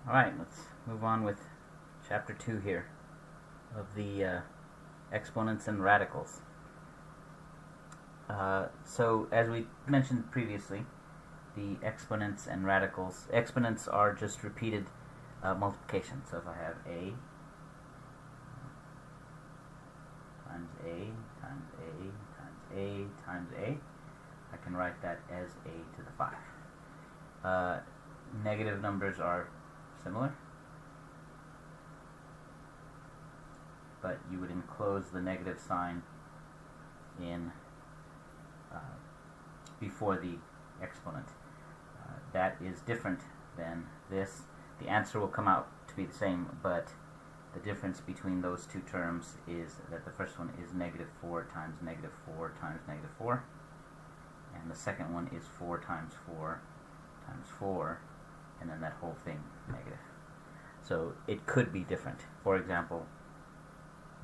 Alright, let's move on with chapter 2 here of the exponents and radicals. So as we mentioned previously, the exponents and radicals, exponents are just repeated multiplication. So if I have a times a times a times a times a, I can write that as a to the 5. Negative numbers are similar, but you would enclose the negative sign in before the exponent. That is different than this. The answer will come out to be the same, but the difference between those two terms is that the first one is negative 4 times negative 4 times negative 4, and the second one is 4 times 4 times 4, and then that whole thing negative. So it could be different. For example,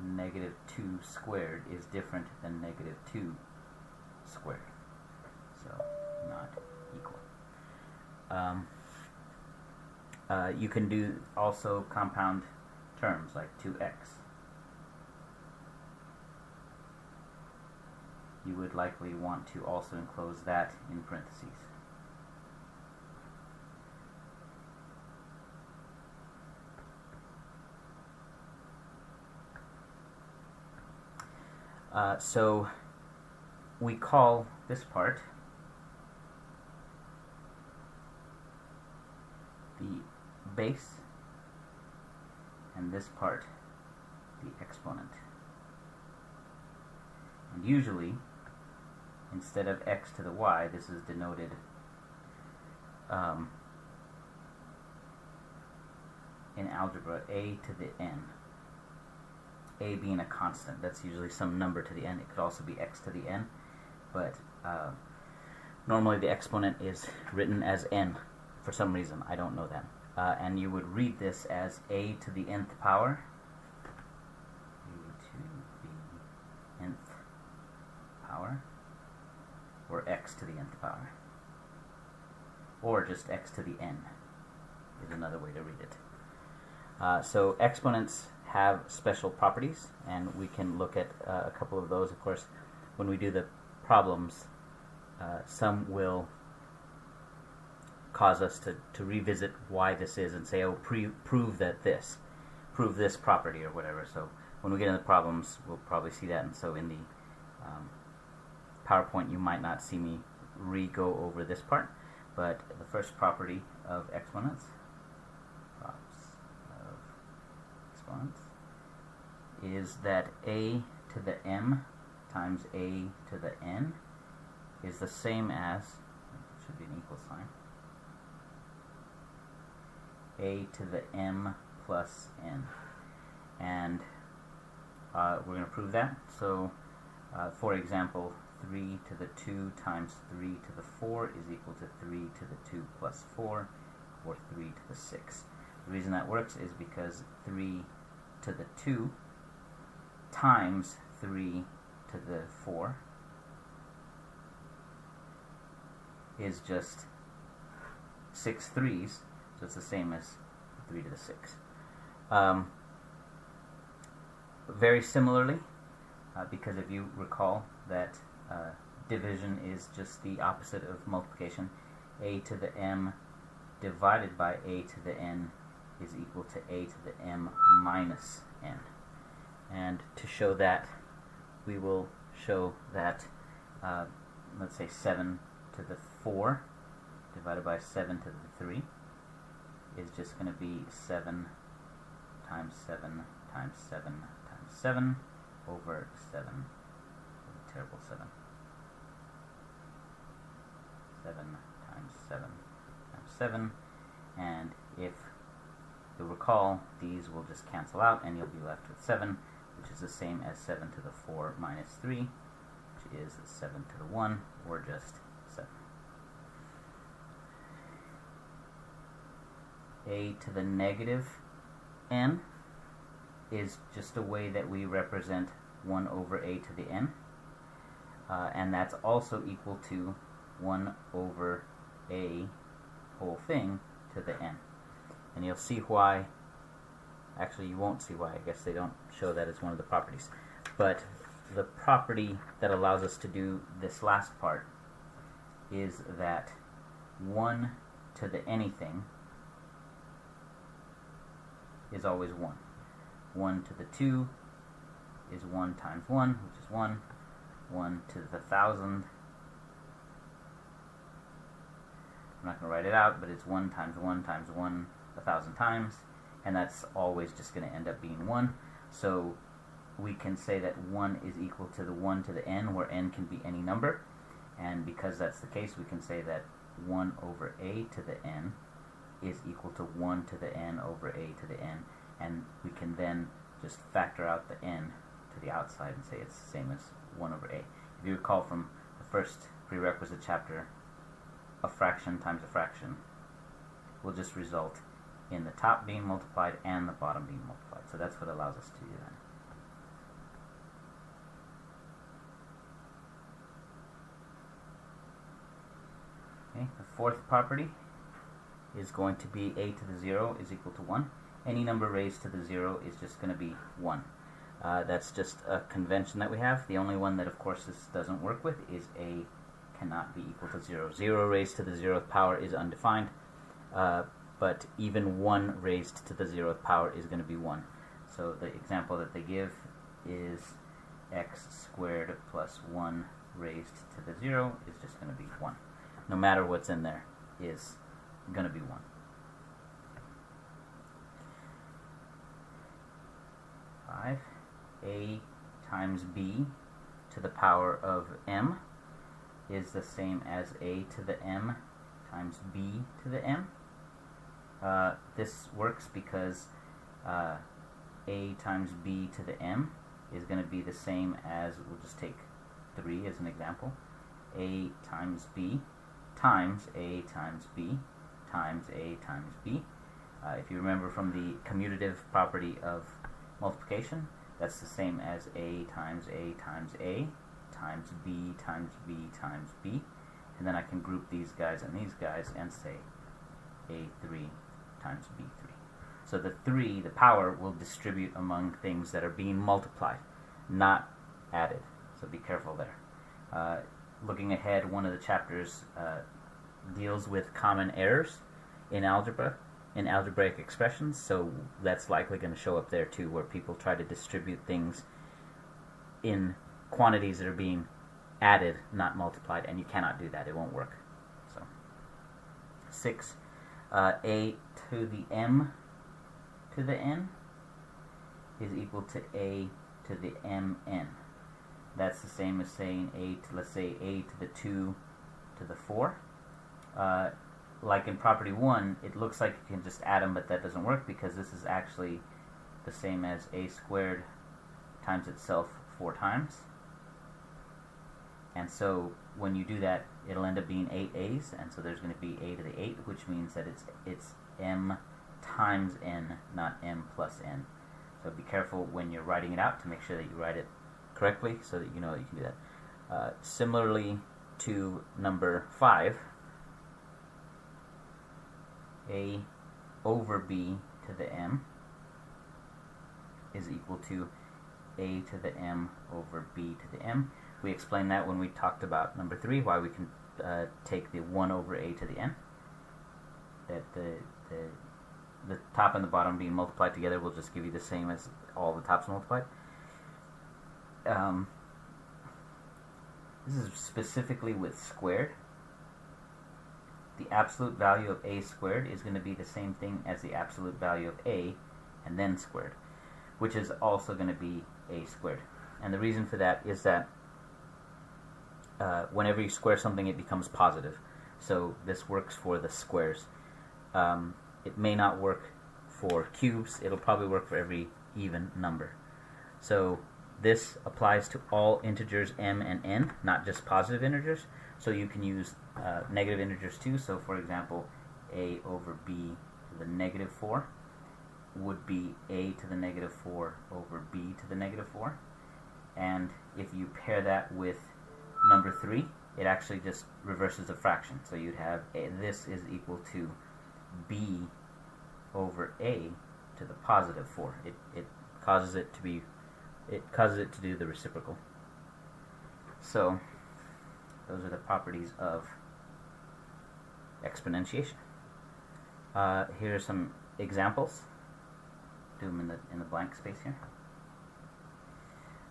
negative 2 squared is different than negative 2 squared. So not equal. You can do also compound terms like 2x. You would likely want to also enclose that in parentheses. So we call this part the base, and this part the exponent. And usually, instead of x to the y, this is denoted in algebra a to the n. A being a constant, that's usually some number to the n. It could also be x to the n, but normally the exponent is written as n for some reason. I don't know that. And you would read this as a to the nth power, a to the nth power, or x to the nth power, or just x to the n is another way to read it. So exponents have special properties, and we can look at a couple of those. Of course, when we do the problems, some will cause us to revisit why this is and say, oh, prove this property or whatever. So when we get into the problems, we'll probably see that, and so in the PowerPoint you might not see me re-go over this part, but the first property of exponents is that a to the m times a to the n is the same as, it should be an equal sign, a to the m plus n. And we're going to prove that. So for example, 3 to the 2 times 3 to the 4 is equal to 3 to the 2 plus 4, or 3 to the 6. The reason that works is because 3 to the 2 times 3 to the 4 is just 6 3's, so it's the same as 3 to the 6. very similarly, because if you recall that division is just the opposite of multiplication, a to the m divided by a to the n is equal to a to the m minus n. And to show that, we will show that, let's say 7 to the 4 divided by 7 to the 3 is just going to be 7 times 7 times 7 times 7 over 7. Terrible 7. 7 times 7 times 7. And if you'll recall, these will just cancel out and you'll be left with 7, which is the same as 7 to the 4 minus 3, which is 7 to the 1, or just 7. A to the negative n is just a way that we represent 1 over a to the n, and that's also equal to 1 over a whole thing to the n. And you'll see why. Actually, you won't see why. I guess they don't show that as one of the properties. But the property that allows us to do this last part is that 1 to the anything is always 1. 1 to the 2 is 1 times 1, which is 1. 1 to the 1,000. I'm not going to write it out, but it's 1 times 1 times 1 1,000 times, and that's always just going to end up being 1. So we can say that 1 is equal to the 1 to the n, where n can be any number, and because that's the case, we can say that 1 over a to the n is equal to 1 to the n over a to the n, and we can then just factor out the n to the outside and say it's the same as 1 over a. If you recall from the first prerequisite chapter, a fraction times a fraction will just result in the top being multiplied and the bottom being multiplied. So that's what allows us to do that. Okay, the fourth property is going to be a to the 0 is equal to 1. Any number raised to the 0 is just going to be 1. That's just a convention that we have. The only one that, of course, this doesn't work with is a cannot be equal to 0. 0 raised to the 0th power is undefined, but even 1 raised to the 0th power is going to be 1. So the example that they give is x squared plus 1 raised to the 0 is just going to be 1. No matter what's in there is going to be 1. A times b to the power of m is the same as a to the m times b to the m. This works because a times b to the m is going to be the same as, we'll just take 3 as an example, a times b times a times b times a times b. If you remember from the commutative property of multiplication, that's the same as a times a times a times b times b times b, and then I can group these guys and these guys and say a3 times b3. So the 3, the power, will distribute among things that are being multiplied, not added. So be careful there. Looking ahead, one of the chapters deals with common errors in algebra, in algebraic expressions, so that's likely going to show up there too, where people try to distribute things in quantities that are being added, not multiplied, and you cannot do that. It won't work. So 6, a to the m to the n is equal to a to the mn. That's the same as saying a to, let's say, a to the 2 to the 4. Like in property 1, it looks like you can just add them, but that doesn't work because this is actually the same as a squared times itself 4 times. And so when you do that, it'll end up being 8 a's, and so there's going to be a to the 8, which means that it's m times n, not m plus n. So be careful when you're writing it out to make sure that you write it correctly so that you know that you can do that. Similarly to number 5, a over b to the m is equal to a to the m over b to the m. We explained that when we talked about number 3, why we can take the 1 over a to the n. That the top and the bottom being multiplied together will just give you the same as all the tops multiplied. This is specifically with squared. The absolute value of a squared is going to be the same thing as the absolute value of a and then squared, which is also going to be a squared. And the reason for that is that whenever you square something, it becomes positive. So this works for the squares. It may not work for cubes. It'll probably work for every even number. So this applies to all integers m and n, not just positive integers. So you can use negative integers too. So for example, a over b to the negative 4 would be a to the negative 4 over b to the negative 4. And if you pair that with number 3, it actually just reverses the fraction. So you'd have this is equal to b over a to the positive 4. It causes it to do the reciprocal. So those are the properties of exponentiation. Here are some examples. Do them in the blank space here.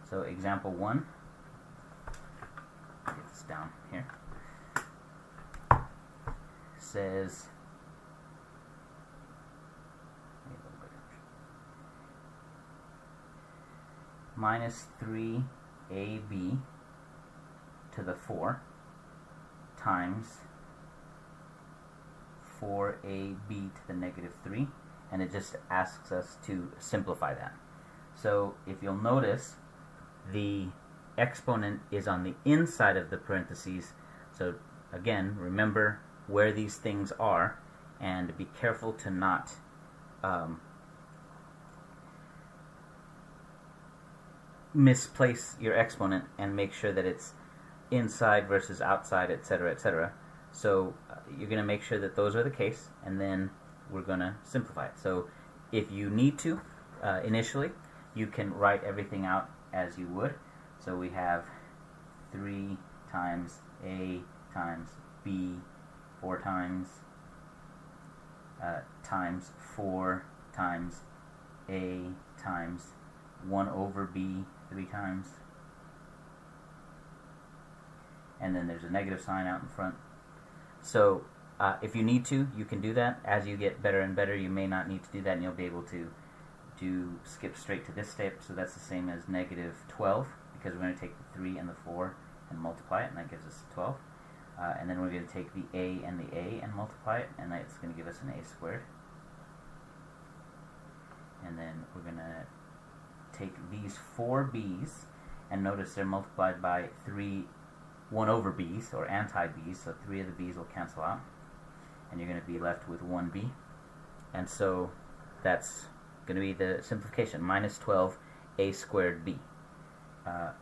So example 1. Get this down here. Says minus 3ab to the 4 times 4ab to the negative 3, and it just asks us to simplify that. So if you'll notice, the exponent is on the inside of the parentheses. So again, remember where these things are, and be careful to not misplace your exponent, and make sure that it's inside versus outside, etc., etc. So you're going to make sure that those are the case, and then we're going to simplify it. So if you need to, initially, you can write everything out as you would. So we have 3 times a times b 4 times 4 times a times 1 over b 3 times, and then there's a negative sign out in front. So if you need to, you can do that. As you get better and better, you may not need to do that, and you'll be able to skip straight to this step. So that's the same as negative 12, because we're going to take the 3 and the 4 and multiply it, and that gives us 12. And then we're going to take the a and the a and multiply it, and that's going to give us an a squared. And then we're going to take these 4 b's, and notice they're multiplied by 1 over b's, or anti-b's, so 3 of the b's will cancel out, and you're going to be left with 1b. And so that's going to be the simplification, minus 12 a squared b.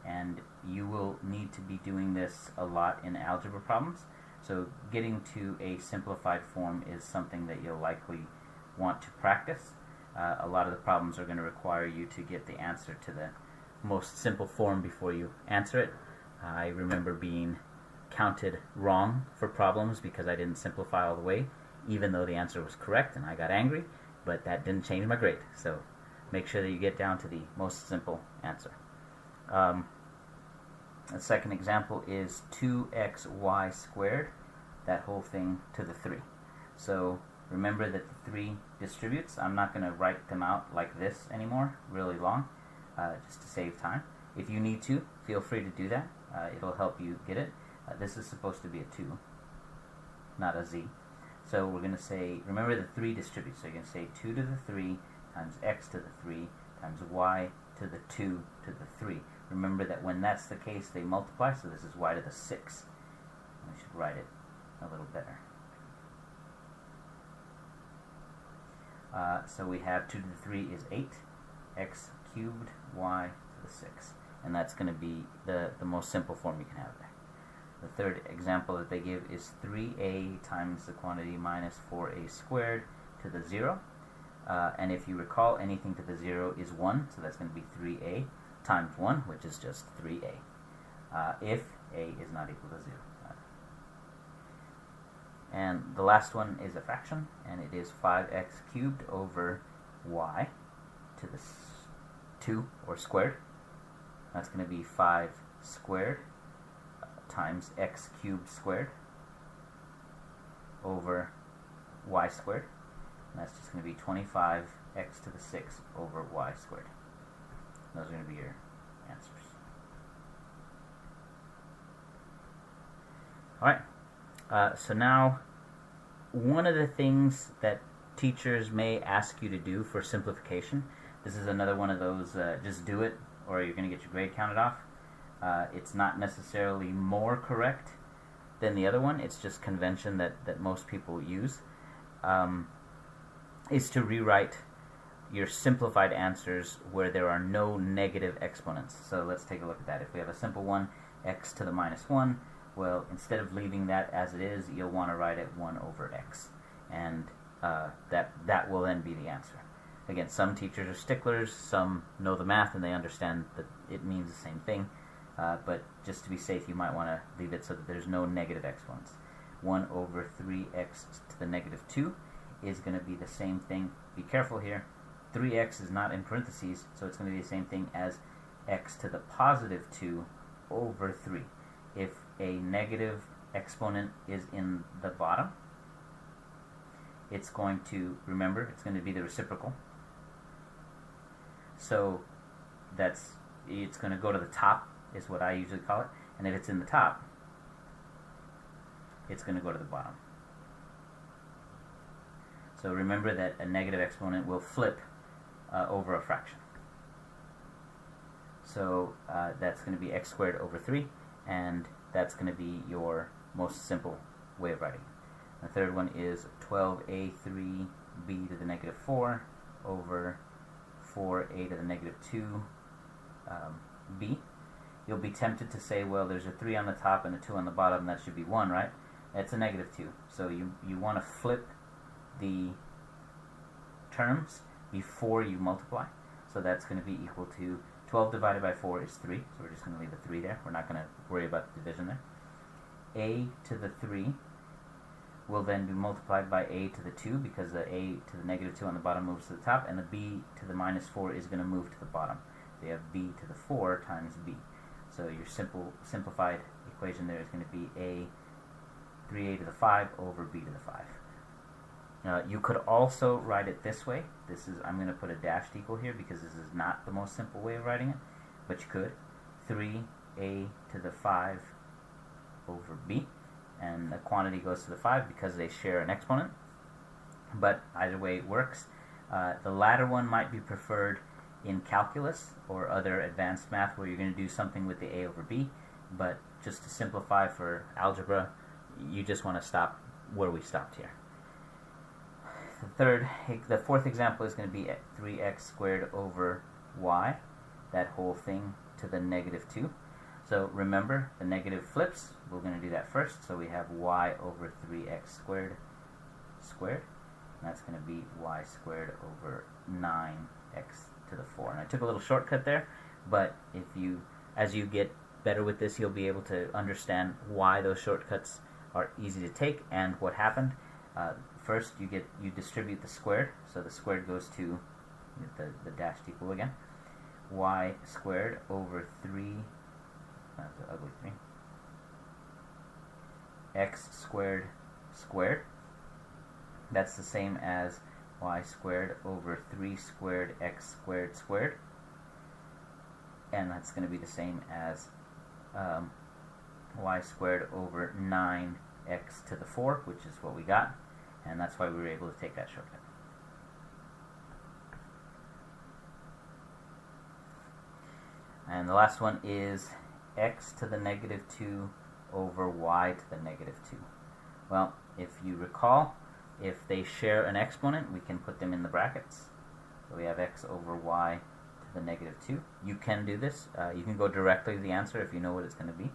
And you will need to be doing this a lot in algebra problems. So getting to a simplified form is something that you'll likely want to practice. A lot of the problems are going to require you to get the answer to the most simple form before you answer it. I remember being counted wrong for problems because I didn't simplify all the way, even though the answer was correct, and I got angry, but that didn't change my grade. So make sure that you get down to the most simple answer. The second example is 2xy squared, that whole thing to the 3. So remember that the 3 distributes. I'm not going to write them out like this anymore, really long, just to save time. If you need to, feel free to do that. It'll help you get it. This is supposed to be a 2, not a z. So we're going to say, remember the 3 distributes. So you're going to say 2 to the 3 times x to the 3 times y to the 2 to the 3. Remember that when that's the case, they multiply, so this is y to the 6. I should write it a little better. So we have 2 to the 3 is 8, x cubed, y to the 6. And that's going to be the most simple form you can have there. The third example that they give is 3a times the quantity minus 4a squared to the 0. And if you recall, anything to the 0 is 1, so that's going to be 3a times 1, which is just 3a, if a is not equal to 0. And the last one is a fraction, and it is 5x cubed over y to the 2, or squared. That's going to be 5 squared times x cubed squared over y squared. And that's just going to be 25x to the 6 over y squared. Those are going to be your answers. Alright, so now one of the things that teachers may ask you to do for simplification, this is another one of those just do it or you're going to get your grade counted off. It's not necessarily more correct than the other one, it's just convention that most people use, is to rewrite your simplified answers where there are no negative exponents. So let's take a look at that. If we have a simple one, x to the minus 1, well, instead of leaving that as it is, you'll want to write it 1 over x. And that will then be the answer. Again, some teachers are sticklers, some know the math and they understand that it means the same thing. But just to be safe, you might want to leave it so that there's no negative exponents. 1 over 3x to the negative 2 is going to be the same thing. Be careful here. 3x is not in parentheses, so it's going to be the same thing as x to the positive 2 over 3. If a negative exponent is in the bottom, it's going to, remember, it's going to be the reciprocal. So it's going to go to the top, is what I usually call it. And if it's in the top, it's going to go to the bottom. So remember that a negative exponent will flip over a fraction. So that's going to be x squared over 3, and that's going to be your most simple way of writing it. The third one is 12a3b to the negative 4 over 4a to the negative 2b. You'll be tempted to say, well, there's a 3 on the top and a 2 on the bottom, that should be 1, right? That's a negative 2. So you want to flip the terms before you multiply. So that's going to be equal to 12 divided by 4 is 3. So we're just going to leave the 3 there. We're not going to worry about the division there. A to the 3 will then be multiplied by a to the 2 because the a to the negative 2 on the bottom moves to the top, and the b to the minus 4 is going to move to the bottom. So you have b to the 4 times b. So your simplified equation there is going to be 3a to the 5 over b to the 5. You could also write it this way. I'm going to put a dashed equal here because this is not the most simple way of writing it, but you could. 3a to the 5 over b, and the quantity goes to the 5 because they share an exponent, but either way it works. The latter one might be preferred in calculus or other advanced math where you're going to do something with the a over b, but just to simplify for algebra, you just want to stop where we stopped here. The fourth example is going to be 3x squared over y, that whole thing to the negative 2. So remember, the negative flips. We're going to do that first. So we have y over 3x squared squared. And that's going to be y squared over 9x to the 4. And I took a little shortcut there, but as you get better with this, you'll be able to understand why those shortcuts are easy to take and what happened. First, you distribute the squared, so the squared goes to the dashed equal again. Y squared over 3. That's the ugly 3. X squared squared. That's the same as y squared over 3 squared x squared squared. And that's going to be the same as y squared over 9x to the 4, which is what we got. And that's why we were able to take that shortcut. And the last one is x to the negative 2 over y to the negative 2. Well, if you recall, if they share an exponent, we can put them in the brackets. So we have x over y to the negative 2. You can do this. You can go directly to the answer if you know what it's going to be.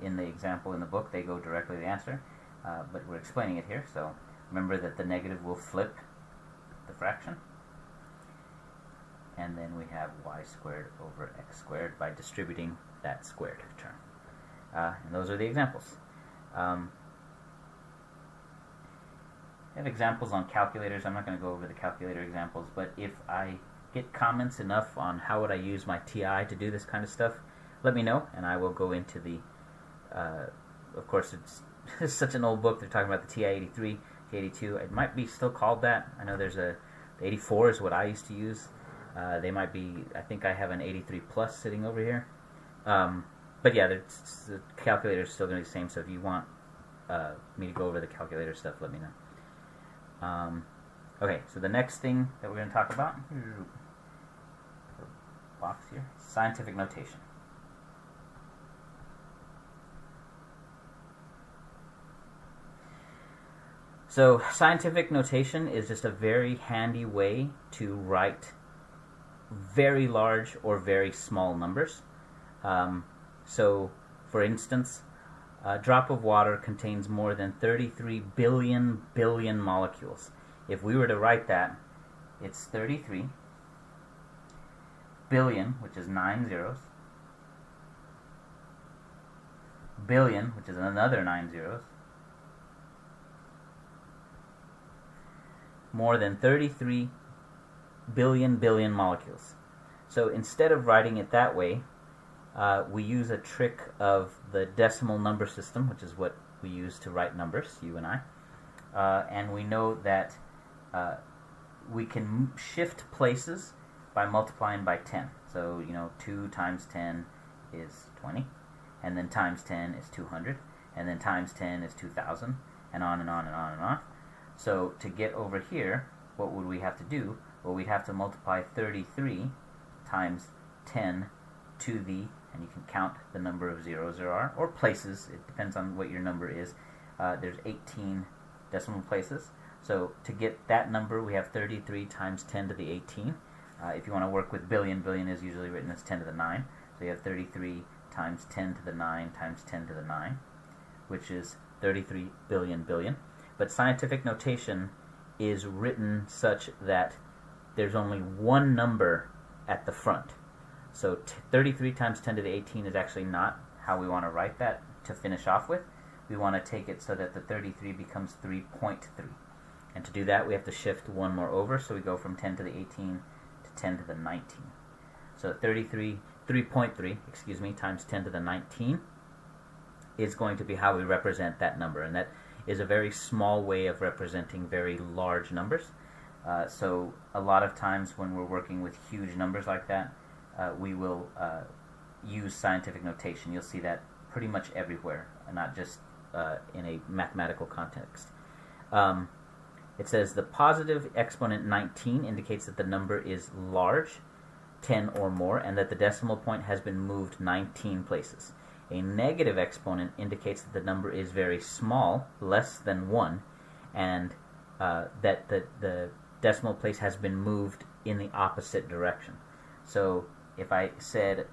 In the example in the book, they go directly to the answer. But we're explaining it here, so remember that the negative will flip the fraction. and then we have y squared over x squared by distributing that squared term. And those are the examples. I have examples on calculators. I'm not going to go over the calculator examples, but if I get comments enough on how would I use my TI to do this kind of stuff, let me know, and I will go into the, of course, it's such an old book. They're talking about the TI-83, TI-82. It might be still called that. I know there's the 84 is what I used to use. They might be, I think I have an 83 Plus sitting over here. But yeah, the calculator is still going to be the same, so if you want me to go over the calculator stuff, let me know. Okay, so the next thing that we're going to talk about, box here, scientific notation. So scientific notation is just a very handy way to write very large or very small numbers. So, for instance, a drop of water contains more than 33 billion molecules. If we were to write that, it's 33 billion, which is 9 zeros, billion, which is another 9 zeros, more than 33 billion molecules. So instead of writing it that way, we use a trick of the decimal number system, which is what we use to write numbers, you and I. And we know that we can shift places by multiplying by 10. So, 2 times 10 is 20, and then times 10 is 200, and then times 10 is 2,000, and on and on and on and on. So to get over here, what would we have to do? Well, we'd have to multiply 33 times 10 to the, and you can count the number of zeros there are, or places, it depends on what your number is. There's 18 decimal places. So to get that number, we have 33 times 10 to the 18. If you want to work with billion is usually written as 10 to the 9. So you have 33 times 10 to the 9 times 10 to the 9, which is 33 billion. But scientific notation is written such that there's only one number at the front. So 33 times 10 to the 18 is actually not how we want to write that to finish off with. We want to take it so that the 33 becomes 3.3. And to do that, we have to shift one more over, so we go from 10 to the 18 to 10 to the 19. So 3.3, times 10 to the 19 is going to be how we represent that number. And that is a very small way of representing very large numbers. So a lot of times when we're working with huge numbers like that, we will use scientific notation. You'll see that pretty much everywhere, not just in a mathematical context. It says the positive exponent 19 indicates that the number is large, 10 or more, and that the decimal point has been moved 19 places. A negative exponent indicates that the number is very small, less than 1, and that the decimal place has been moved in the opposite direction. So if I said,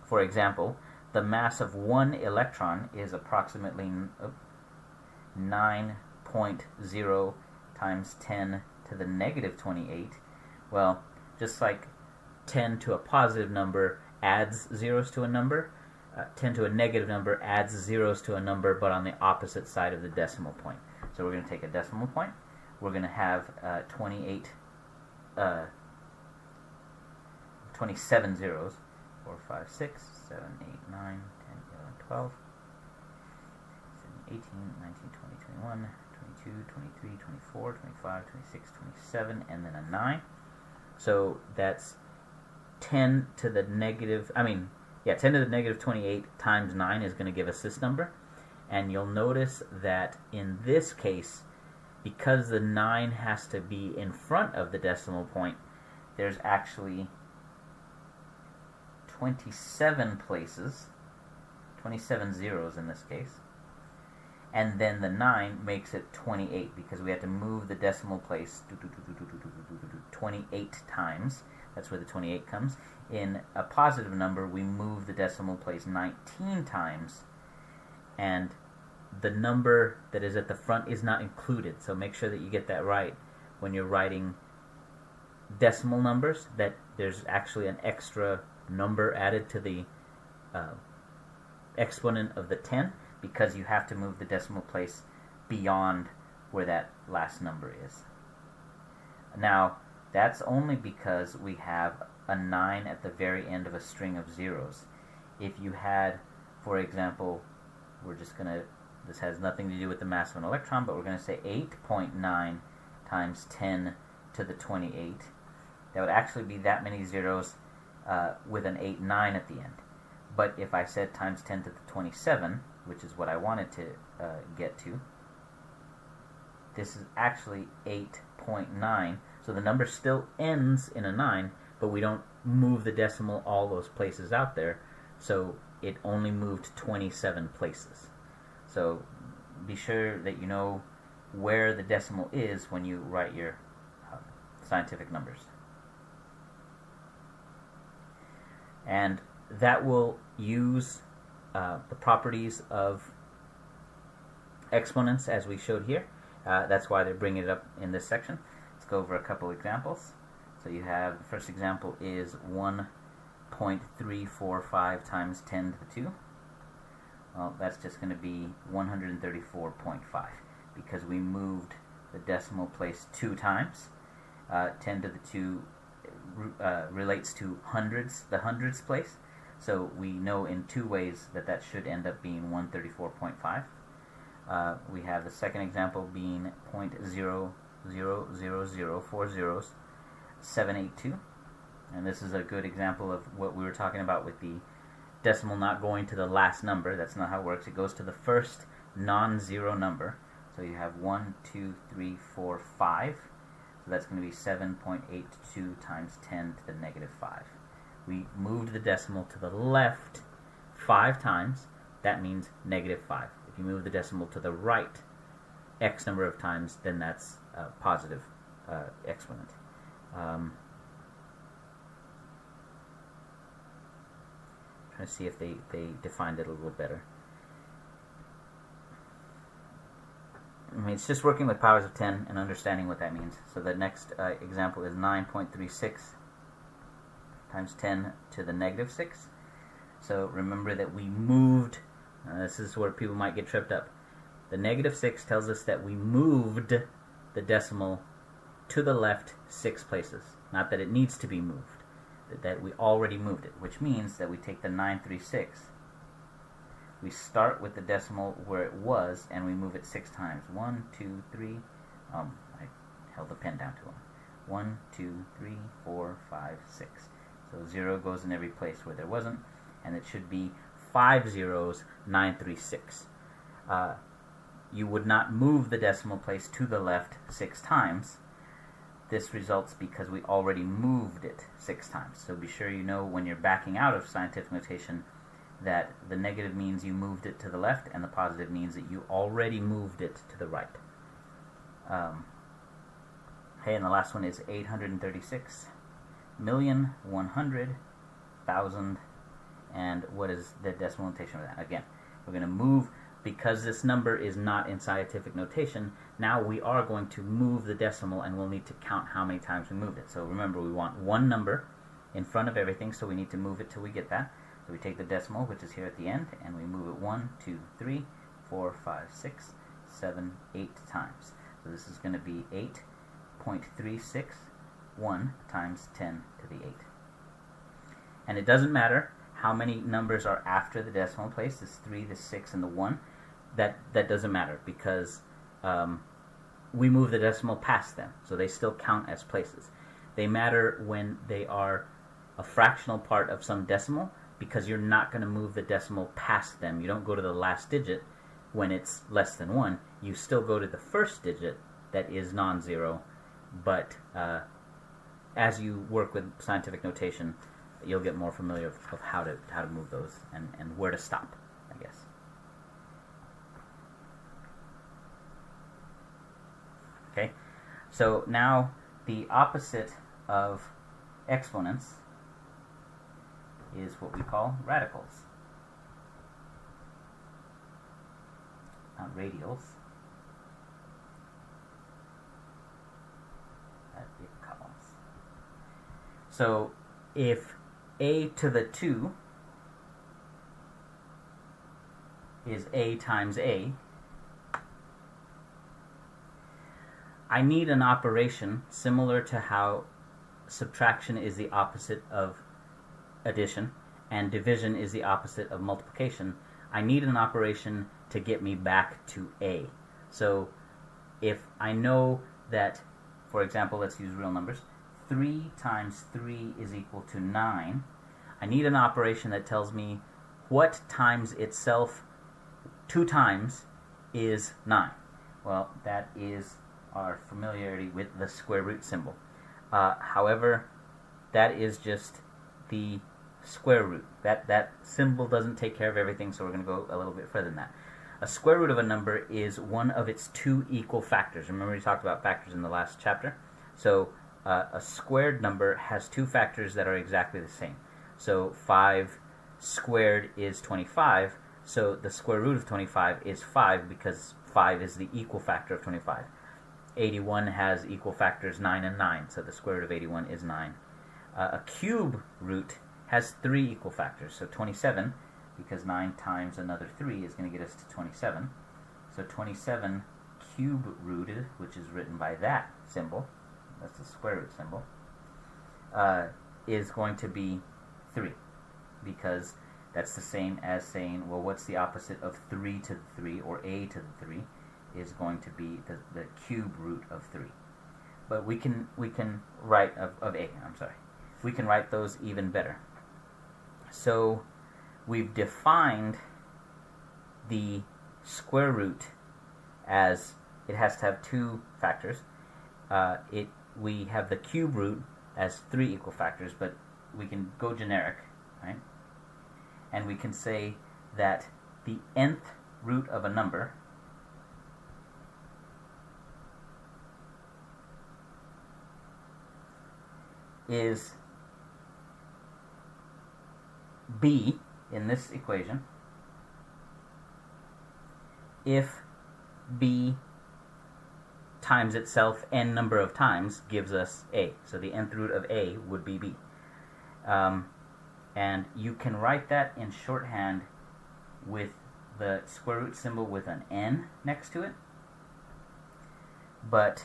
for example, the mass of one electron is approximately 9.0 times 10 to the negative 28, well, just like 10 to a positive number adds zeros to a number, 10 to a negative number adds zeros to a number, but on the opposite side of the decimal point. So we're going to take a decimal point. We're going to have 27 zeros. 4, 5, 6, 7, 8, 9, 10, 11, 12, 17, 18, 19, 20, 21, 22, 23, 24, 25, 26, 27, and then a 9. So that's 10 to the negative, 10 to the negative 28 times 9 is going to give us this number. And you'll notice that in this case, because the 9 has to be in front of the decimal point, there's actually 27 places, 27 zeros in this case, and then the 9 makes it 28 because we have to move the decimal place 28 times. That's where the 28 comes. In a positive number, we move the decimal place 19 times, and the number that is at the front is not included. So make sure that you get that right when you're writing decimal numbers, that there's actually an extra number added to the exponent of the 10, because you have to move the decimal place beyond where that last number is. Now, that's only because we have a 9 at the very end of a string of zeros. If you had, for example, this has nothing to do with the mass of an electron, but we're going to say 8.9 times 10 to the 28. That would actually be that many zeros with an 8-9 at the end. But if I said times 10 to the 27, which is what I wanted to get to, this is actually 8.9. So the number still ends in a 9, but we don't move the decimal all those places out there. So it only moved 27 places. So be sure that you know where the decimal is when you write your scientific numbers. And that will use the properties of exponents as we showed here. That's why they're bringing it up in this section. Let's go over a couple examples. So you have, the first example is 1.345 times 10 to the 2. Well, that's just going to be 134.5 because we moved the decimal place 2 times. 10 to the 2 relates to hundreds, the hundreds place. So we know in 2 ways that should end up being 134.5. We have the second example being 0.000040782. And this is a good example of what we were talking about with the decimal not going to the last number. That's not how it works. It goes to the first non-zero number. So you have 1, 2, 3, 4, 5. So that's going to be 7.82 times 10 to the negative 5. We moved the decimal to the left 5 times. That means negative 5. If you move the decimal to the right x number of times, then that's a positive exponent. Trying to see if they defined it a little better. I mean, it's just working with powers of 10 and understanding what that means. So the next example is 9.36 times 10 to the negative 6. So remember that we moved, this is where people might get tripped up. The negative 6 tells us that we moved the decimal to the left 6 places. Not that it needs to be moved, that we already moved it, which means that we take the 936, we start with the decimal where it was, and we move it 6 times. 1, 2, 3, I held the pen down to 1. 1, 2, 3, 4, 5, 6. So 0 goes in every place where there wasn't, and it should be 5 zeros, 936. You would not move the decimal place to the left 6 times. This results because we already moved it 6 times. So be sure you know when you're backing out of scientific notation that the negative means you moved it to the left, and the positive means that you already moved it to the right. Okay, and the last one is 836,100,000. And what is the decimal notation of that? Again, we're going to move, because this number is not in scientific notation, now we are going to move the decimal, and we'll need to count how many times we moved it. So remember, we want one number in front of everything, so we need to move it till we get that. So we take the decimal, which is here at the end, and we move it 1, 2, 3, 4, 5, 6, 7, 8 times. So this is going to be 8.361 times 10 to the 8. And it doesn't matter how many numbers are after the decimal place, this 3, the 6, and the 1. That doesn't matter, because we move the decimal past them, so they still count as places. They matter when they are a fractional part of some decimal, because you're not going to move the decimal past them. You don't go to the last digit when it's less than 1. You still go to the first digit that is non-zero, but as you work with scientific notation, you'll get more familiar of how to move those and where to stop, I guess. Okay, so now the opposite of exponents is what we call radicals. Not radials. That'd be columns. So if a to the 2 is a times a, I need an operation similar to how subtraction is the opposite of addition and division is the opposite of multiplication. I need an operation to get me back to a. So if I know that, for example, let's use real numbers, 3 times 3 is equal to 9, I need an operation that tells me what times itself 2 times is 9. Well, that is our familiarity with the square root symbol. However, that is just the square root. That symbol doesn't take care of everything, so we're going to go a little bit further than that. A square root of a number is one of its 2 equal factors. Remember we talked about factors in the last chapter? So a squared number has 2 factors that are exactly the same. So 5 squared is 25, so the square root of 25 is 5 because 5 is the equal factor of 25. 81 has equal factors 9 and 9, so the square root of 81 is 9. A cube root has 3 equal factors, so 27, because 9 times another 3 is going to get us to 27. So 27 cube rooted, which is written by that symbol, that's the square root symbol, is going to be 3, because that's the same as saying, well, what's the opposite of 3 to the 3, or a to the 3, is going to be the cube root of 3. But we can write, we can write those even better. So we've defined the square root as it has to have 2 factors. We have the cube root as 3 equal factors, but we can go generic, right? And we can say that the nth root of a number is b in this equation if b times itself n number of times gives us a. So the nth root of a would be b. And you can write that in shorthand with the square root symbol with an n next to it. But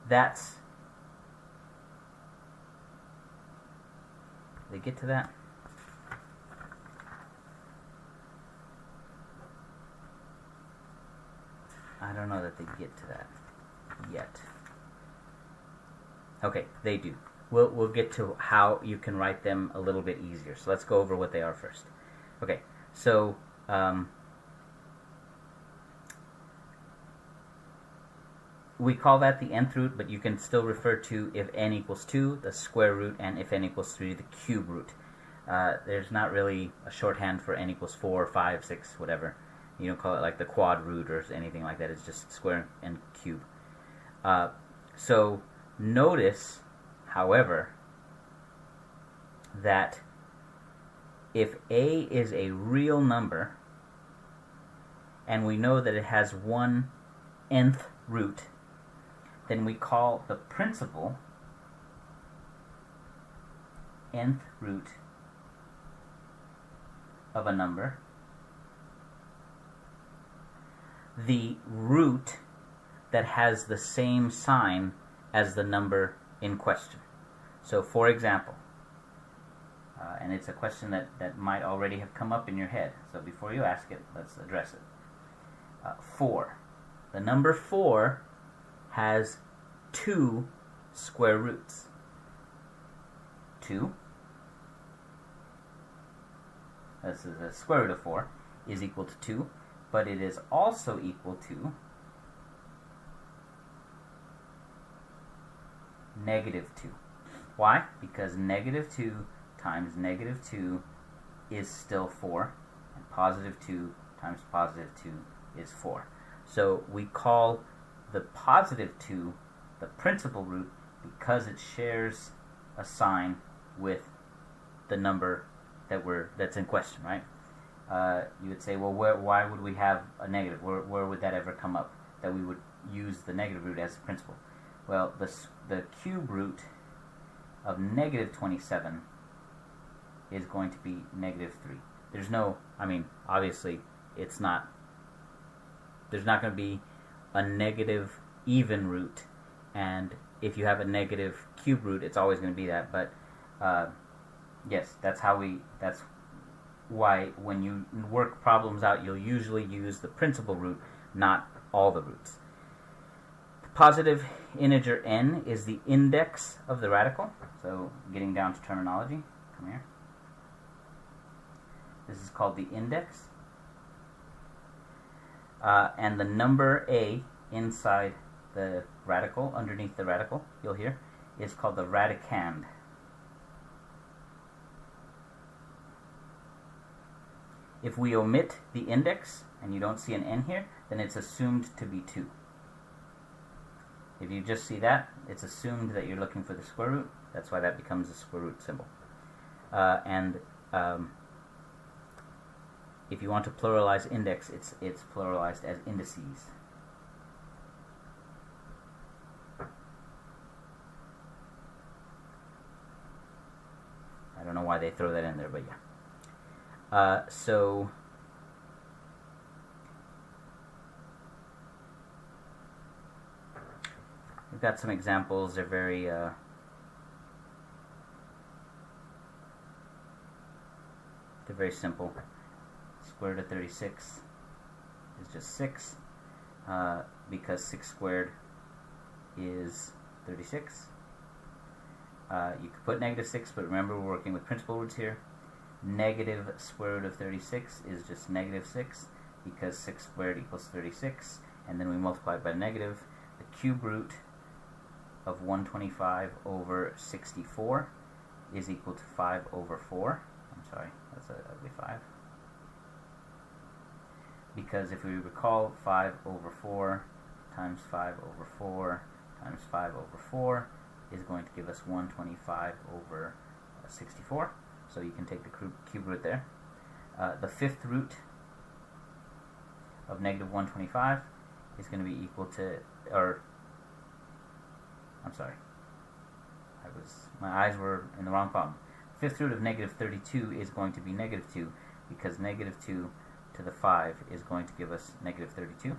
that's... Did they get to that? I don't know that they get to that yet. Okay, they do. We'll get to how you can write them a little bit easier. So let's go over what they are first. Okay, so we call that the nth root, but you can still refer to if n equals 2, the square root, and if n equals 3, the cube root. There's not really a shorthand for n equals 4, 5, 6, whatever. You don't call it like the quad root or anything like that. It's just square and cube. So notice, however, that if a is a real number, and we know that it has one nth root, then we call the principal nth root of a number the root that has the same sign as the number in question. So, for example, and it's a question that might already have come up in your head, so before you ask it, let's address it. 4. The number 4 has 2 square roots. 2, this is the square root of 4, is equal to 2, but it is also equal to negative 2. Why? Because negative 2 times negative 2 is still 4, and positive 2 times positive 2 is 4. So we call the positive 2 the principal root because it shares a sign with the number that's in question, right? You would say, well, why would we have a negative? Where would that ever come up? That we would use the negative root as the principal. Well, the cube root of negative 27 is going to be negative 3. There's no, obviously, there's not going to be a negative even root, and if you have a negative cube root, it's always going to be that, but yes, that's why when you work problems out, you'll usually use the principal root, not all the roots. The positive integer n is the index of the radical, so getting down to terminology, come here. This is called the index. And the number a inside the radical, underneath the radical, you'll hear, is called the radicand. If we omit the index, and you don't see an n here, then it's assumed to be 2. If you just see that, it's assumed that you're looking for the square root. That's why that becomes a square root symbol. If you want to pluralize index, it's pluralized as indices. I don't know why they throw that in there, but yeah. So we've got some examples. They're very simple. Square root of 36 is just 6, because 6 squared is 36. You could put negative 6, but remember we're working with principal roots here. Negative square root of 36 is just negative 6, because 6 squared equals 36, and then we multiply it by negative. The cube root of 125 over 64 is equal to 5 over 4. I'm sorry, that's an ugly 5. Because if we recall, 5 over 4 times 5 over 4 times 5 over 4 is going to give us 125 over 64. So you can take the cube root there. The fifth root of negative 125 is going to be equal to, my eyes were in the wrong column. Fifth root of negative 32 is going to be negative 2, because negative 2 to the 5 is going to give us negative 32.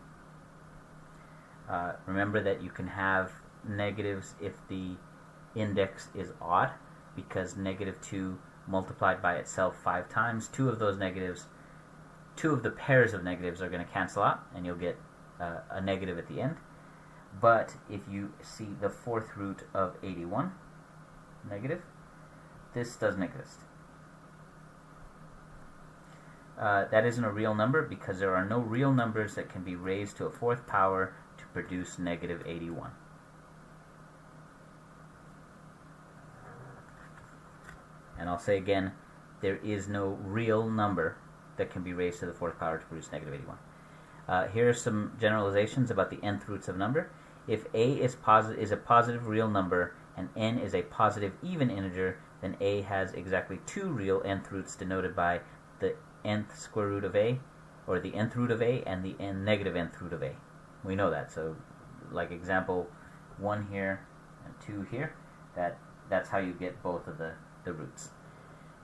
Remember that you can have negatives if the index is odd, because negative 2 multiplied by itself 5 times, two of the pairs of negatives are going to cancel out, and you'll get a negative at the end. But if you see the fourth root of 81, negative, this doesn't exist. That isn't a real number, because there are no real numbers that can be raised to a fourth power to produce negative 81. And I'll say again, there is no real number that can be raised to the fourth power to produce negative 81. Here are some generalizations about the nth roots of number. If a is a positive real number and n is a positive even integer, then a has exactly 2 real nth roots denoted by the nth square root of a, or the nth root of a, and the negative nth root of a. We know that, so like example 1 here and 2 here, that's how you get both of the roots.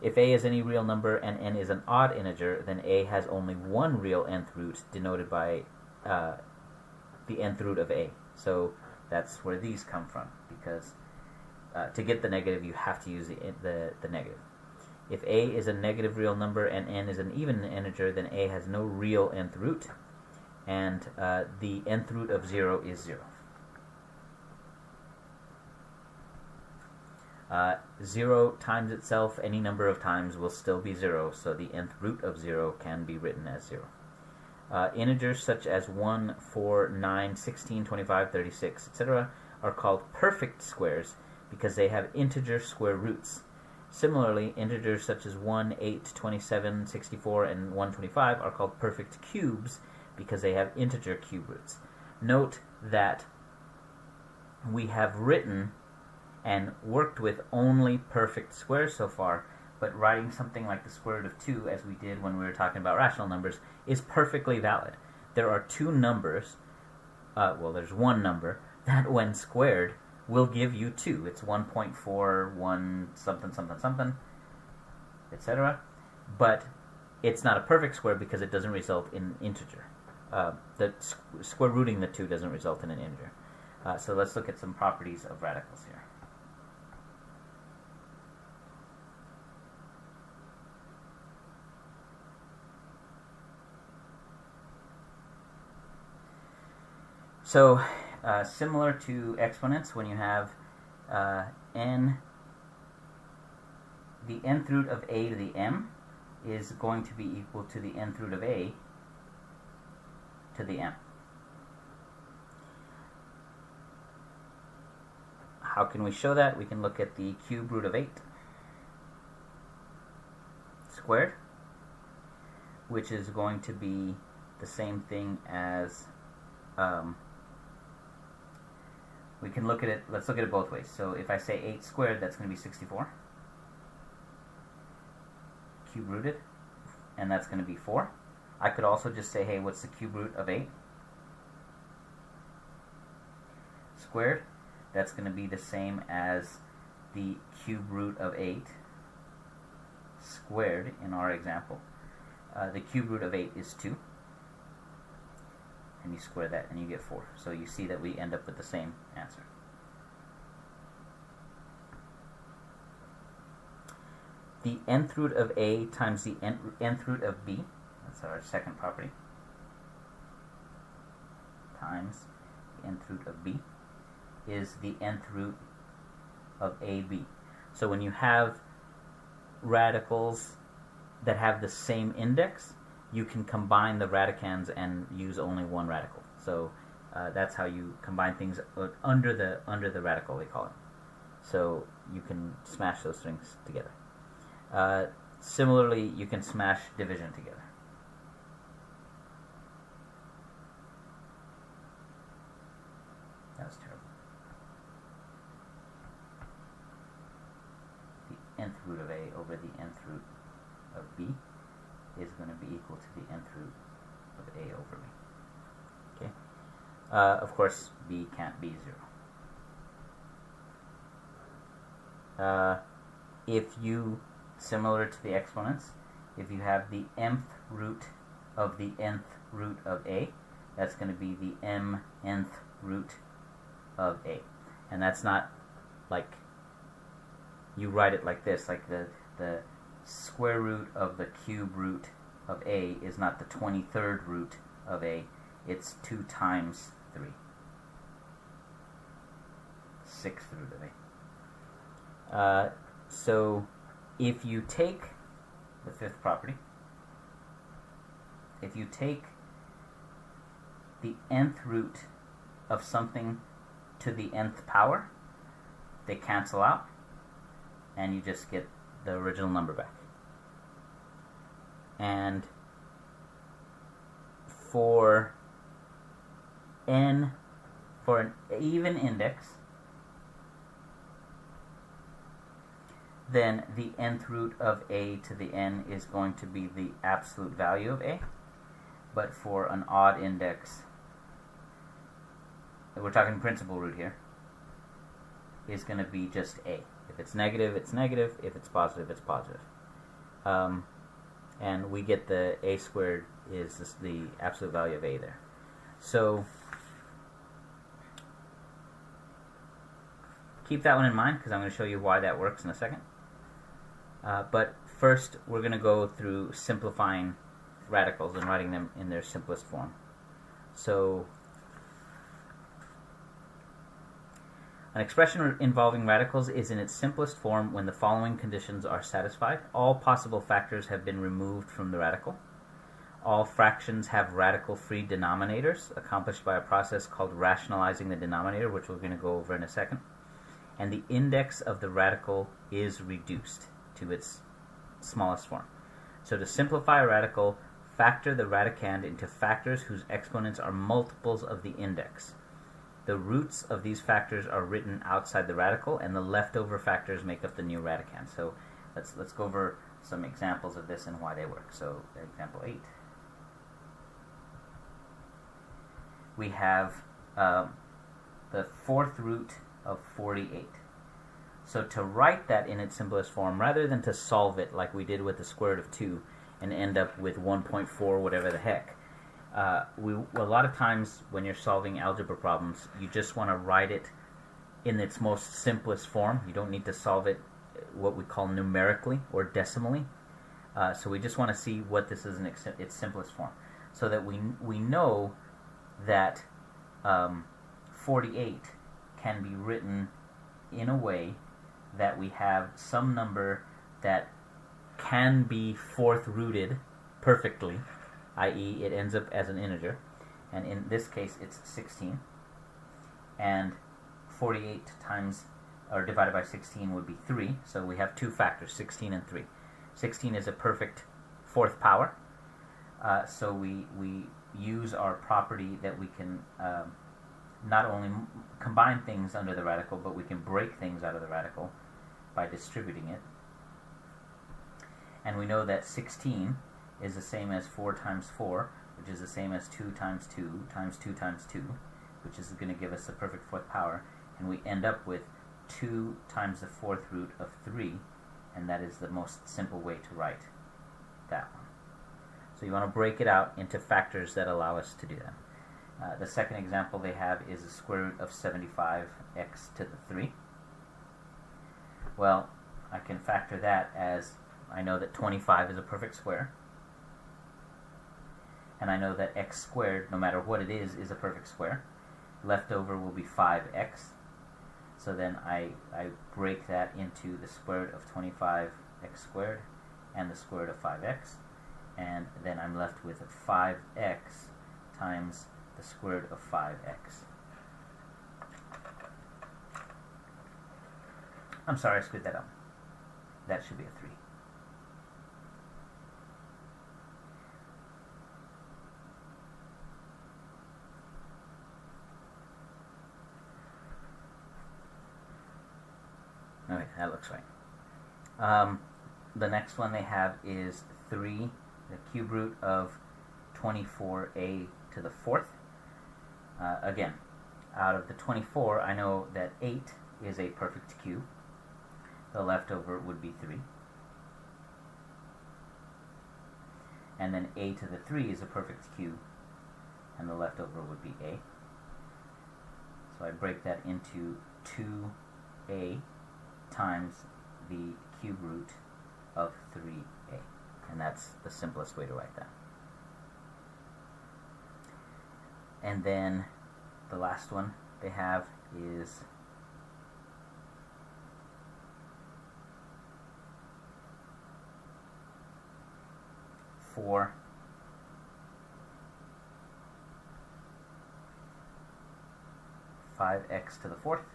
If a is any real number and n is an odd integer, then a has only 1 real nth root denoted by the nth root of a. So that's where these come from, because to get the negative you have to use the negative. If a is a negative real number and n is an even integer, then a has no real nth root, and the nth root of 0 is 0. 0 times itself any number of times will still be 0, so the nth root of 0 can be written as 0. Integers such as 1, 4, 9, 16, 25, 36, etc. are called perfect squares because they have integer square roots. Similarly, integers such as 1, 8, 27, 64, and 125 are called perfect cubes because they have integer cube roots. Note that we have written and worked with only perfect squares so far, but writing something like the square root of 2, as we did when we were talking about rational numbers, is perfectly valid. There are two numbers well, there's one number that when squared will give you 2. It's 1.41 something something something, etc. But it's not a perfect square because it doesn't result in an integer. The square rooting the 2 doesn't result in an integer. So let's look at some properties of radicals here. So similar to exponents, when you have n, the nth root of a to the m is going to be equal to the nth root of a to the m. How can we show that? We can look at the cube root of 8 squared, which is going to be the same thing as, we can look at it, let's look at it both ways. So if I say 8 squared, that's going to be 64, cube rooted, and that's going to be 4. I could also just say, hey, what's the cube root of 8 squared? That's going to be the same as the cube root of 8 squared in our example. The cube root of 8 is 2. And you square that and you get 4. So you see that we end up with the same answer. The nth root of a times the nth root of b, that's our second property, times the nth root of b, is the nth root of ab. So when you have radicals that have the same index, you can combine the radicands and use only one radical. So that's how you combine things under the radical, they call it. So you can smash those things together. Similarly, you can smash division together. That was terrible. The nth root of a over the nth root of b is going to be equal to the nth root of a over b. Okay. Of course, b can't be 0. If you, similar to the exponents, if you have the mth root of the nth root of a, that's going to be the mnth root of a. And that's not like, you write it like this, like the square root of the cube root of a is not the 23rd root of a, it's 2 times 3. 6th root of a. So if you take the fifth property, if you take the nth root of something to the nth power, they cancel out, and you just get the original number back. And for n, for an even index, then the nth root of a to the n is going to be the absolute value of a. But for an odd index, we're talking principal root here, is going to be just a. If it's negative, it's negative. If it's positive, it's positive. And we get the a squared is the absolute value of a there. So keep that one in mind, because I'm going to show you why that works in a second. But first, we're going to go through simplifying radicals and writing them in their simplest form. So an expression involving radicals is in its simplest form when the following conditions are satisfied. All possible factors have been removed from the radical. All fractions have radical-free denominators, accomplished by a process called rationalizing the denominator, which we're going to go over in a second. And the index of the radical is reduced to its smallest form. So to simplify a radical, factor the radicand into factors whose exponents are multiples of the index. The roots of these factors are written outside the radical, and the leftover factors make up the new radicand. So let's go over some examples of this and why they work. So example 8. We have the fourth root of 48. So to write that in its simplest form, rather than to solve it like we did with the square root of 2 and end up with 1.4 whatever the heck, a lot of times when you're solving algebra problems, you just want to write it in its most simplest form. You don't need to solve it what we call numerically or decimally. So we just want to see what this is in its simplest form, so that we know that 48 can be written in a way that we have some number that can be fourth rooted perfectly, i.e. it ends up as an integer, and in this case it's 16, and 48 times or divided by 16 would be 3, so we have two factors, 16 and 3. 16 is a perfect fourth power, so we use our property that we can not only combine things under the radical, but we can break things out of the radical by distributing it. And we know that 16 is the same as 4 times 4, which is the same as 2 times 2 times 2 times 2, which is going to give us the perfect fourth power, and we end up with 2 times the fourth root of 3, and that is the most simple way to write that one. So you want to break it out into factors that allow us to do that. The second example they have is the square root of 75x to the 3. Well, I can factor that as I know that 25 is a perfect square, and I know that x squared, no matter what it is a perfect square. Left over will be 5x. So then I break that into the square root of 25x squared and the square root of 5x, and then I'm left with 5x times the square root of 5x. I'm sorry, I screwed that up. That should be a 3. Okay, that looks right. The next one they have is 3, the cube root of 24a to the 4th. Again, out of the 24, I know that 8 is a perfect cube. The leftover would be 3. And then a to the 3 is a perfect cube, and the leftover would be a. So I break that into 2a times the cube root of 3a. And that's the simplest way to write that. And then the last one they have is 4 5x to the 4th.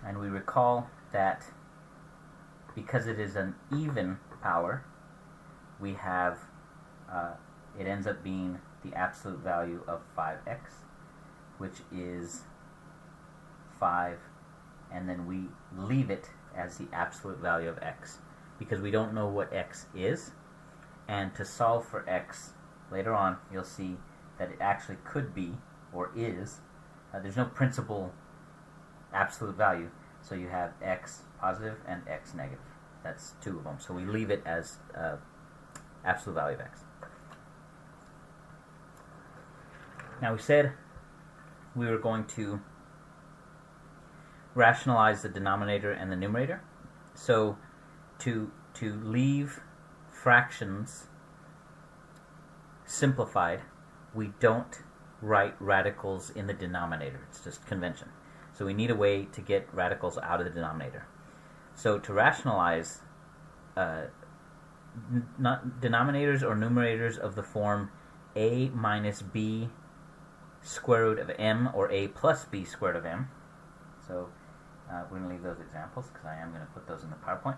And we recall that because it is an even power, we have it ends up being the absolute value of 5x, which is 5, and then we leave it as the absolute value of x because we don't know what x is. And to solve for x later on, you'll see that it actually could be or is. There's no principal absolute value, so you have x positive and x negative. That's 2 of them, so we leave it as absolute value of x. Now we said we were going to rationalize the denominator and the numerator. So to leave fractions simplified, we don't write radicals in the denominator. It's just convention. So we need a way to get radicals out of the denominator. So to rationalize denominators or numerators of the form a minus b square root of m or a plus b squared of m. So we're going to leave those examples because I am going to put those in the PowerPoint.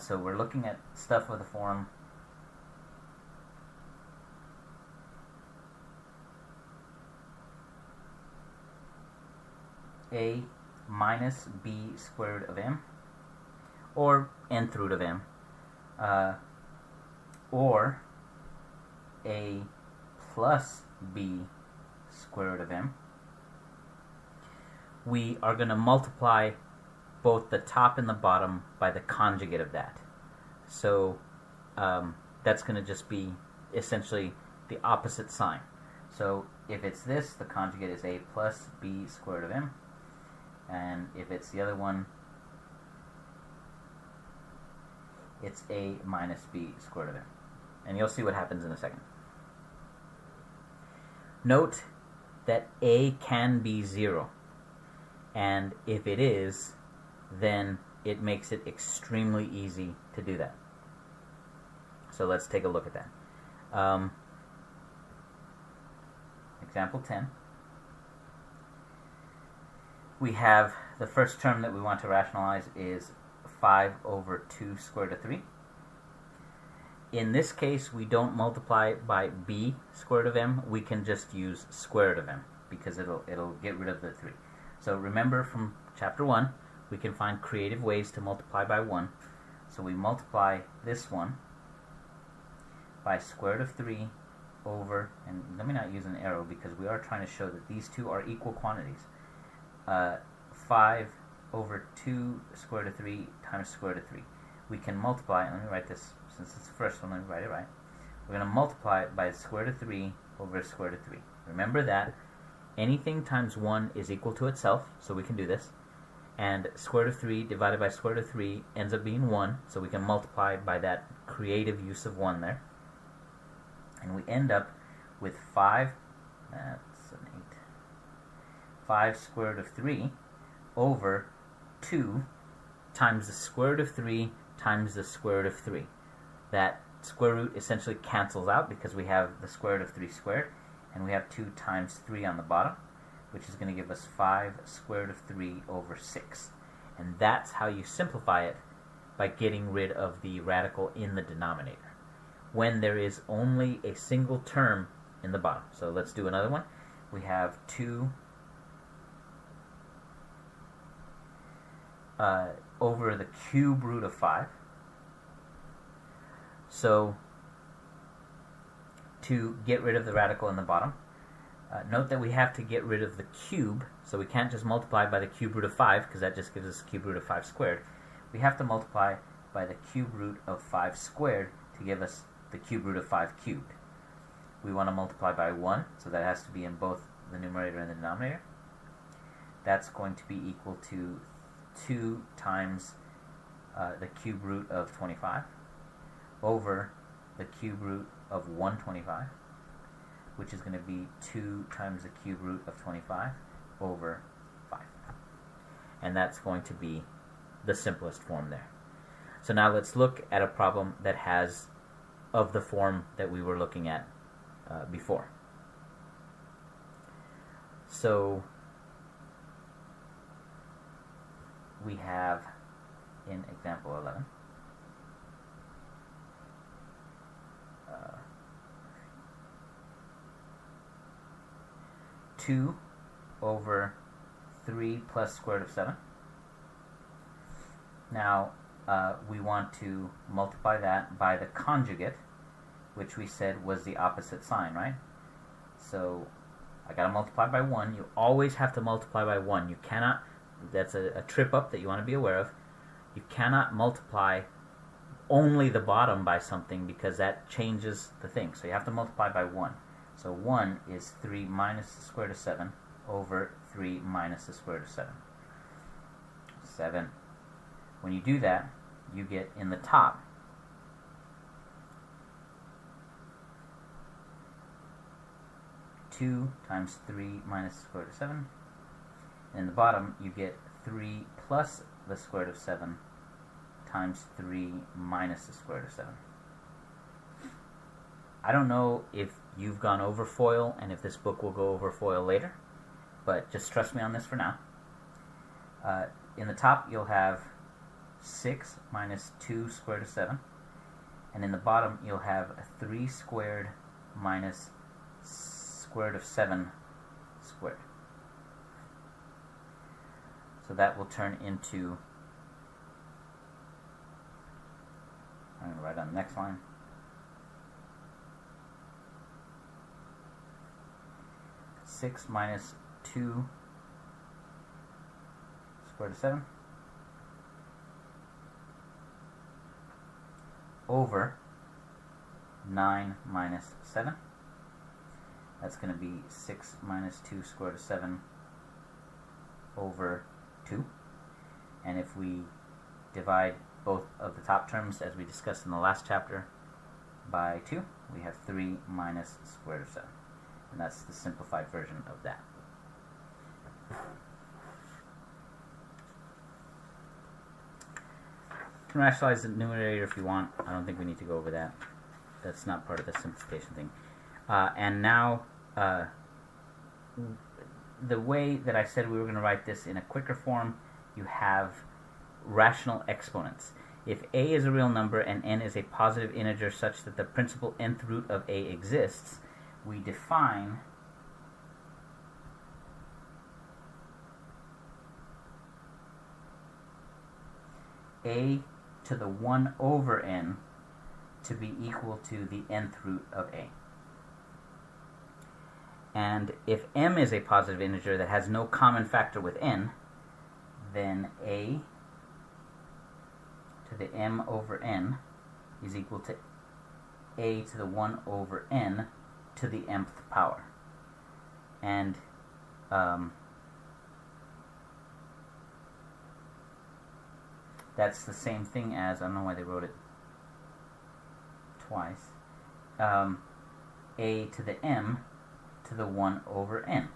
So we're looking at stuff with the form a minus b squared of m, or nth root of m, or a plus b square root of m, we are going to multiply both the top and the bottom by the conjugate of that. So that's going to just be essentially the opposite sign. So if it's this, the conjugate is a plus b square root of m, and if it's the other one, it's a minus b square root of m. And you'll see what happens in a second. Note that a can be 0, and if it is, then it makes it extremely easy to do that. So let's take a look at that. Example 10. We have the first term that we want to rationalize is 5 over 2 square root of 3. In this case, we don't multiply by b square root of m. We can just use square root of m because it'll get rid of the 3. So remember from chapter 1, we can find creative ways to multiply by 1. So we multiply this one by square root of 3 over, and let me not use an arrow because we are trying to show that these two are equal quantities. 5 over 2 square root of 3 times square root of 3. We can multiply, let me write this, since it's the first one, let me write it right. We're going to multiply it by square root of 3 over square root of 3. Remember that anything times 1 is equal to itself, so we can do this. And square root of 3 divided by square root of 3 ends up being 1, so we can multiply by that creative use of 1 there. And we end up with 5, that's an 8, 5 square root of 3 over 2 times the square root of 3 times the square root of 3. That square root essentially cancels out because we have the square root of 3 squared, and we have 2 times 3 on the bottom, which is going to give us 5 square root of 3 over 6. And that's how you simplify it, by getting rid of the radical in the denominator, when there is only a single term in the bottom. So let's do another one. We have 2 over the cube root of 5. So to get rid of the radical in the bottom, note that we have to get rid of the cube, so we can't just multiply by the cube root of 5, because that just gives us the cube root of 5 squared. We have to multiply by the cube root of 5 squared to give us the cube root of 5 cubed. We want to multiply by 1, so that has to be in both the numerator and the denominator. That's going to be equal to 2 times the cube root of 25 over the cube root of 125, which is going to be 2 times the cube root of 25 over 5. And that's going to be the simplest form there. So now let's look at a problem that has of the form that we were looking at before. So we have in example 11 2 over 3 plus square root of 7. Now we want to multiply that by the conjugate, which we said was the opposite sign, right? So I got to multiply by 1. You always have to multiply by 1. You cannot, that's a trip up that you want to be aware of. You cannot multiply only the bottom by something, because that changes the thing. So you have to multiply by 1. So 1 is 3 minus the square root of 7 over 3 minus the square root of 7. 7. When you do that, you get in the top 2 times 3 minus the square root of 7. And in the bottom, you get 3 plus the square root of 7 times 3 minus the square root of 7. I don't know if you've gone over FOIL and if this book will go over FOIL later, but just trust me on this for now. In the top, you'll have 6 minus 2 square root of 7, and in the bottom, you'll have 3 squared minus square root of 7 squared. So that will turn into, I'm going to write on the next line, 6 minus 2 square root of 7 over 9 minus 7. That's going to be 6 minus 2 square root of 7 over 2. And if we divide both of the top terms, as we discussed in the last chapter, by 2, we have 3 minus square root of 7. And that's the simplified version of that. You can rationalize the numerator if you want. I don't think we need to go over that. That's not part of the simplification thing. And now, the way that I said we were going to write this in a quicker form, you have rational exponents. If a is a real number and n is a positive integer such that the principal nth root of a exists, we define a to the 1 over n to be equal to the nth root of a. And if m is a positive integer that has no common factor with n, then a to the m over n is equal to a to the 1 over n to the mth power. And that's the same thing as, I don't know why they wrote it twice, a to the m to the 1 over n.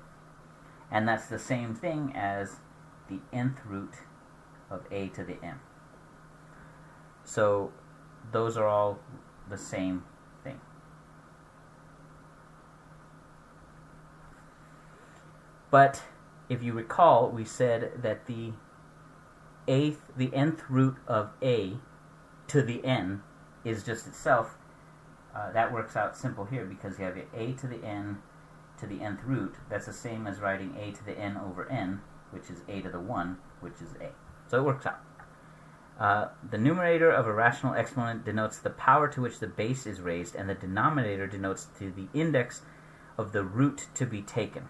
And that's the same thing as the nth root of a to the m. So those are all the same thing. But if you recall, we said that the nth root of a to the n is just itself. That works out simple here because you have a to the n to the nth root. That's the same as writing a to the n over n, which is a to the 1, which is a. So it works out. The numerator of a rational exponent denotes the power to which the base is raised, and the denominator denotes to the index of the root to be taken.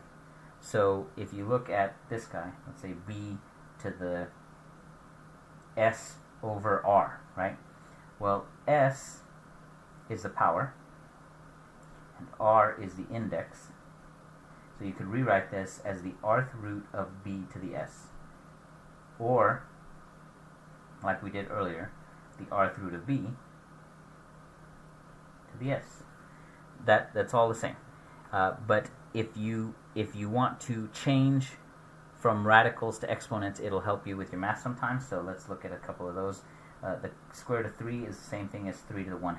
So if you look at this guy, let's say b to the s over r, right? Well, s is the power, and r is the index. So you could rewrite this as the rth root of b to the s, or, like we did earlier, the rth root of b to the s. That's all the same. But if you want to change from radicals to exponents, it'll help you with your math sometimes. So let's look at a couple of those. The square root of 3 is the same thing as 3 to the 1/2.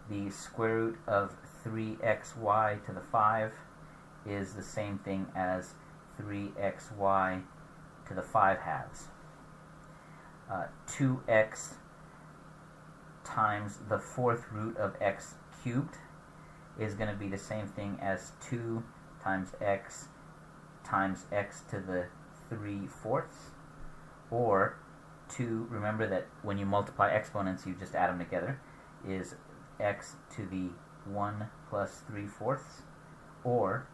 The square root of 3xy to the 5 is the same thing as 3xy to the 5/2. 2x times the 4th root of x cubed is going to be the same thing as 2 times x to the 3/4, or 2, remember that when you multiply exponents you just add them together, is x to the 1 plus 3/4, or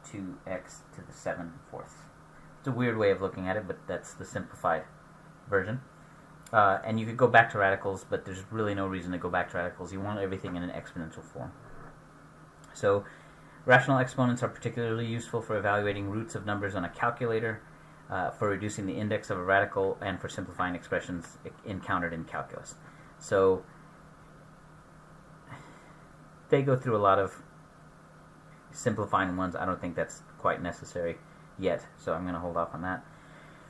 2x to the 7/4. It's a weird way of looking at it, but that's the simplified version. And you could go back to radicals, but there's really no reason to go back to radicals. You want everything in an exponential form. So rational exponents are particularly useful for evaluating roots of numbers on a calculator, for reducing the index of a radical, and for simplifying expressions encountered in calculus. So they go through a lot of simplifying ones. I don't think that's quite necessary yet, so I'm going to hold off on that.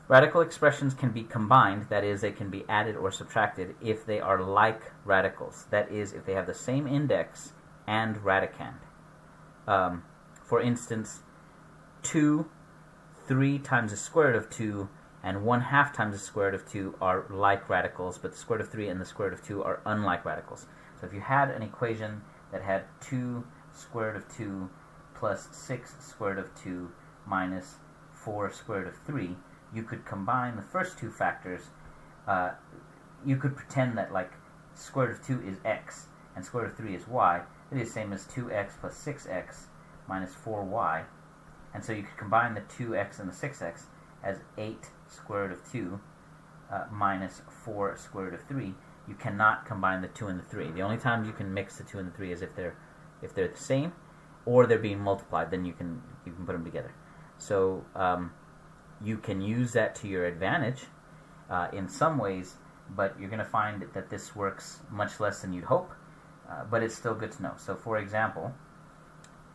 Radical expressions can be combined, that is, they can be added or subtracted if they are like radicals, that is, if they have the same index and radicand. For instance, 2, 3 times the square root of 2, and 1/2 times the square root of 2 are like radicals, but the square root of 3 and the square root of 2 are unlike radicals. So if you had an equation that had 2 square root of 2 plus 6 square root of 2 minus 4 square root of 3, you could combine the first two factors. You could pretend that like square root of 2 is x and square root of 3 is y. be the same as 2x plus 6x minus 4y. And so you could combine the 2x and the 6x as 8 square root of 2 minus 4 square root of 3. You cannot combine the 2 and the 3. The only time you can mix the 2 and the 3 is if they're the same, or they're being multiplied. Then you can put them together. So you can use that to your advantage in some ways, but you're going to find that this works much less than you'd hope. But it's still good to know. So for example,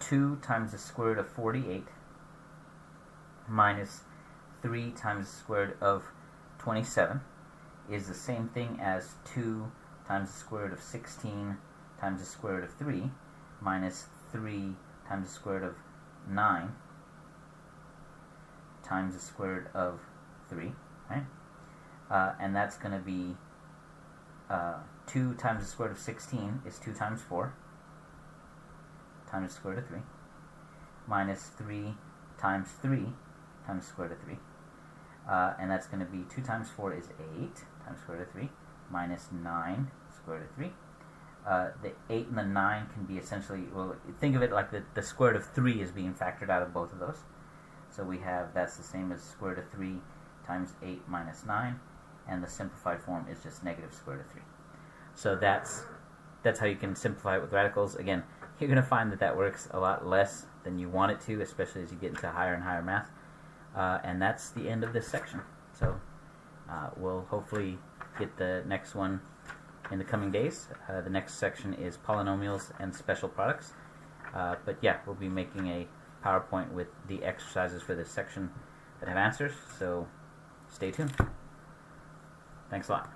2 times the square root of 48 minus 3 times the square root of 27 is the same thing as 2 times the square root of 16 times the square root of 3 minus 3 times the square root of 9 times the square root of 3, right? And that's going to be 2 times the square root of 16 is 2 times 4 times the square root of 3 minus 3 times 3 times the square root of 3. And that's going to be 2 times 4 is 8 times the square root of 3 minus 9 square root of 3. The 8 and the 9 can be essentially, well, think of it like the square root of 3 is being factored out of both of those. So we have, that's the same as square root of 3 times 8 minus 9, and the simplified form is just negative square root of 3. So that's how you can simplify it with radicals. Again, you're going to find that works a lot less than you want it to, especially as you get into higher and higher math. And that's the end of this section. So we'll hopefully get the next one in the coming days. The next section is polynomials and special products. But yeah, we'll be making a PowerPoint with the exercises for this section that have answers. So stay tuned. Thanks a lot.